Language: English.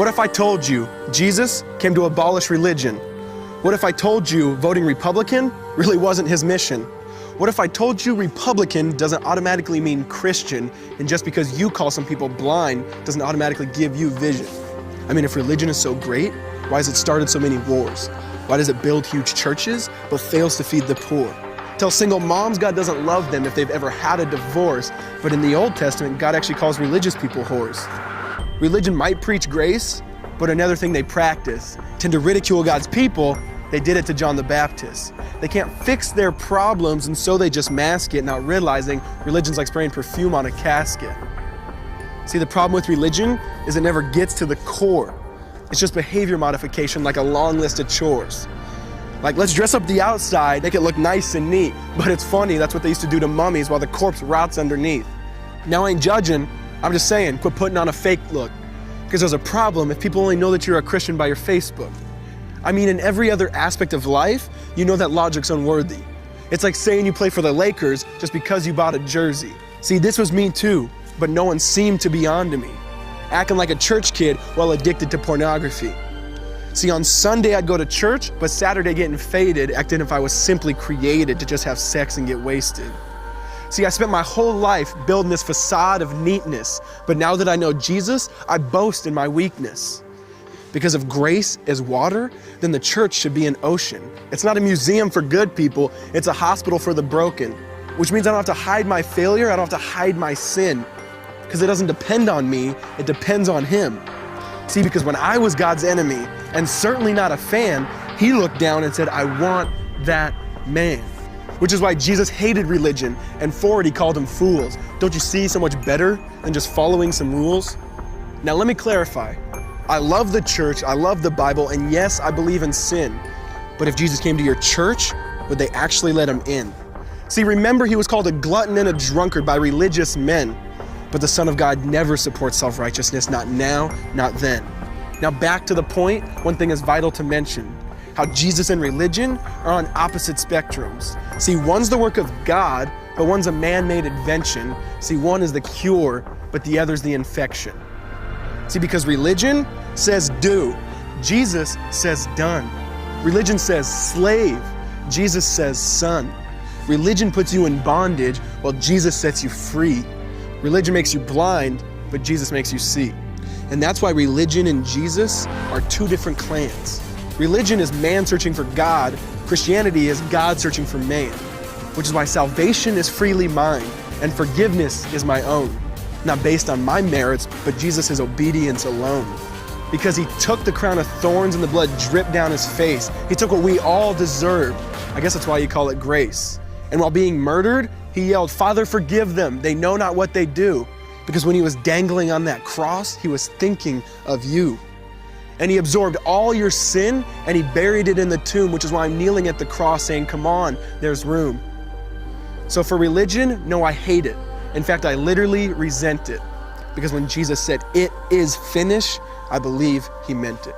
What if I told you Jesus came to abolish religion? What if I told you voting Republican really wasn't his mission? What if I told you Republican doesn't automatically mean Christian, and just because you call some people blind doesn't automatically give you vision? I mean, if religion is so great, why has it started so many wars? Why does it build huge churches but fails to feed the poor? Tell single moms God doesn't love them if they've ever had a divorce, but in the Old Testament, God actually calls religious people whores. Religion might preach grace, but another thing they practice, tend to ridicule God's people. They did it to John the Baptist. They can't fix their problems, and so they just mask it, not realizing religion's like spraying perfume on a casket. See, the problem with religion is it never gets to the core. It's just behavior modification, like a long list of chores. Like, let's dress up the outside, make it look nice and neat. But it's funny, that's what they used to do to mummies while the corpse rots underneath. Now, I ain't judging, I'm just saying, quit putting on a fake look. Because there's a problem if people only know that you're a Christian by your Facebook. I mean, in every other aspect of life, you know that logic's unworthy. It's like saying you play for the Lakers just because you bought a jersey. See, this was me too, but no one seemed to be on to me. Acting like a church kid while addicted to pornography. See, on Sunday I'd go to church, but Saturday getting faded, acting if I was simply created to just have sex and get wasted. See, I spent my whole life building this facade of neatness, but now that I know Jesus, I boast in my weakness. Because if grace is water, then the church should be an ocean. It's not a museum for good people, it's a hospital for the broken. Which means I don't have to hide my failure, I don't have to hide my sin. Because it doesn't depend on me, it depends on Him. See, because when I was God's enemy, and certainly not a fan, He looked down and said, I want that man. Which is why Jesus hated religion, and for it He called them fools. Don't you see so much better than just following some rules? Now let me clarify. I love the church, I love the Bible, and yes, I believe in sin. But if Jesus came to your church, would they actually let Him in? See, remember He was called a glutton and a drunkard by religious men. But the Son of God never supports self-righteousness, not now, not then. Now back to the point, one thing is vital to mention. How Jesus and religion are on opposite spectrums. See, one's the work of God, but one's a man-made invention. See, one is the cure, but the other's the infection. See, because religion says do, Jesus says done. Religion says slave, Jesus says son. Religion puts you in bondage, while Jesus sets you free. Religion makes you blind, but Jesus makes you see. And that's why religion and Jesus are two different clans. Religion is man searching for God. Christianity is God searching for man. Which is why salvation is freely mine, and forgiveness is my own. Not based on my merits, but Jesus' obedience alone. Because He took the crown of thorns and the blood dripped down His face. He took what we all deserved. I guess that's why you call it grace. And while being murdered, He yelled, Father, forgive them. They know not what they do. Because when He was dangling on that cross, He was thinking of you. And He absorbed all your sin and He buried it in the tomb, which is why I'm kneeling at the cross saying, come on, there's room. So for religion, no, I hate it. In fact, I literally resent it. Because when Jesus said, it is finished, I believe He meant it.